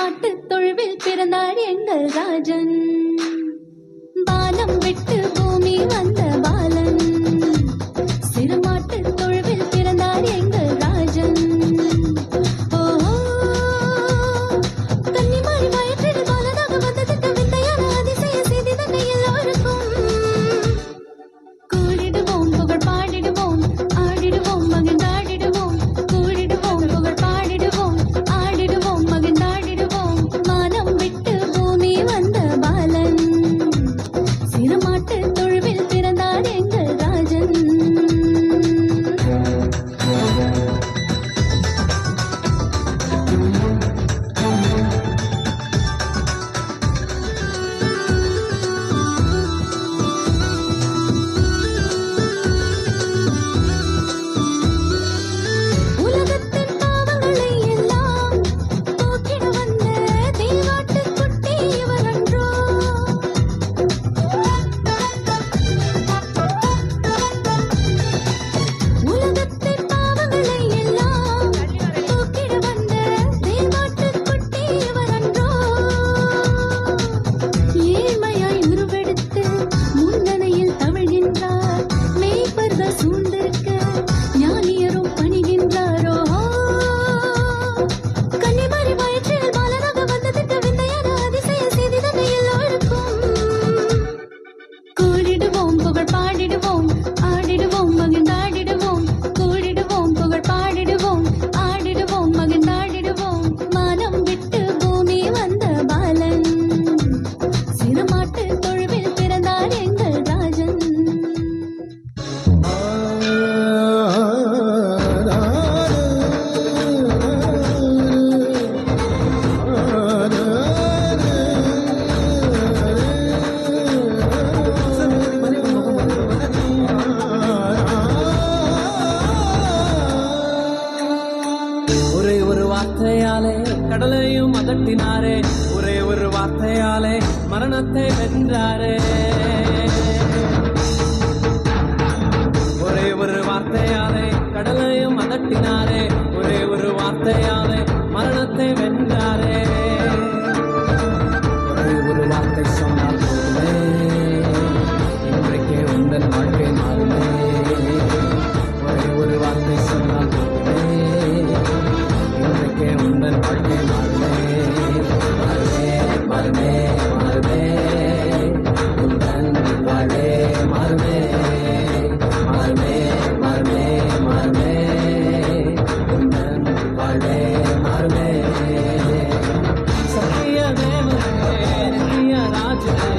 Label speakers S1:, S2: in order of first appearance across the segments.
S1: சிறுமாட்டு தொழுவில் பிறந்தார் எங்கள் ராஜன். பாலம் விட்டு பூமி வந்த பாலன். சிறுமாட்டு தொழுவில் பிறந்தார் எங்கள் ராஜன். கன்னிமாரி வயிற்றில் பாலனாக வந்ததுக்கு விந்தையான அதிசய செய்தி தன்னை எல்லோருக்கும். கூடிடுவோம் புகழ் பாடிடுவோம் ஆடிடுவோம் மகிழ்ந்தாடிடுவோம். கூடிடுவோம் புகழ் பாடிடுவோம் ஆடிடுவோம் மகிழ்ந்தாடிடுவோம். மானம் விட்டு பூமி வந்த பாலன். சிறுமாட்டு தொழுவில் பிறந்தார் எங்கள் ராஜன். உலகத்தின் பாவங்களை எல்லாம் போக்கிட வந்த தெய்வாட்டுக் குட்டி இவரன்றோ. உலகத்தின் பாவங்களை எல்லாம் போக்கிட வந்த தெய்வாட்டுக் குட்டி இவரன்றோ. ஏழ்மையாய் உருவெடுத்து முன்னணையில் தவழ்கின்றார். மேய்ப்பர்கள் சூழ்ந்திருக்க ஞானியரும் பணிகின்றாரோ. கன்னிமாரி வயிற்றில் பாலனாக வந்ததுக்கு விந்தையான அதிசய செய்தி தன்னை எல்லோருக்கும். கூடிடுவோம் புகழ் பாடிடுவோம் ஆடிடுவோம் மகிழ்ந்தாடிடுவோம். கூடிடுவோம் புகழ் பாடிடுவோம் ஆடிடுவோம் மகிழ்ந்தாடிடுவோம். மானம் விட்டு பூமி வந்த பாலன். சிறுமாட்டு தொழுவில் பிறந்தார் எங்கள் ராஜன்.
S2: ஒரே ஒரு வார்த்தையாலே கடலையும் அதட்டினாரே. ஒரே ஒரு வார்த்தையாலே மரணத்தை வென்றாரே. ஒரே ஒரு வார்த்தையாலே கடலையும் அதட்டினாரே. ஒரே ஒரு வார்த்தையாலே மரணத்தை வென்றாரே. ஒரே ஒரு வார்த்தை சொன்னால் போதுமே, இன்றைக்கே உங்கள் வாழ்க்கை மாறுமே. ஒரே ஒரு வார்த்தை சொன்னால் போதுமே, இன்றைக்கே உங்கள் வாழ்க்கை மாறுமே. மாறுமே மாறுமே மாறுமே உங்கள் வாழ்வே மாறுமே. மாறுமே மாறுமே மாறுமே உங்கள் வாழ்வே மாறுமே. சத்திய தேவனே நித்திய ராஜனே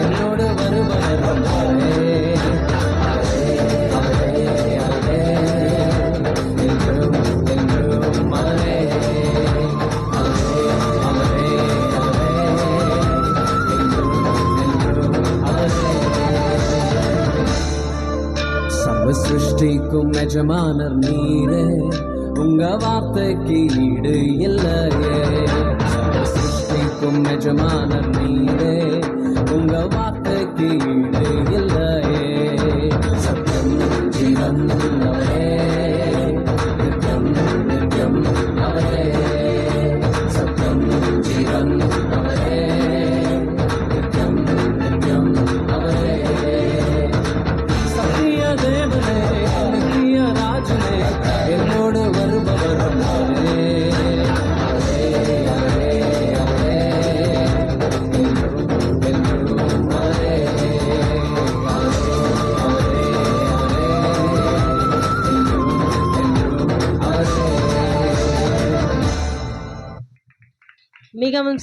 S2: என்னோடு வருபவர் அவரே. அவரே அவரே என்றும் என்றும் அவரே. அவரே அவரே அவரே என்றும் என்றும் அவரே. சர்வ சிருஷ்டிக்கும் எஜமானர் நீரே, உங்க வார்த்தைக்கு ஈடு இல்லையே. சர்வ சிருஷ்டிக்கும் எஜமானர் நீரே, உங்க வார்த்தைக்கு ஈடு இல்லையே. சத்தியம் ஜீவன் அவரே, நித்தியம் நித்தியம் அவரே. சத்தியம் ஜீவன் அவரே, நித்தியம் நித்தியம் அவரே. சத்திய தேவனே நித்திய ராஜனே என்னோடு வருபவர் அவரே. அவரே அவரே அவரே என்றும் என்றும் அவரே. அவரே அவரே அவரே என்றும் என்றும் அவரே.
S3: மிகவும்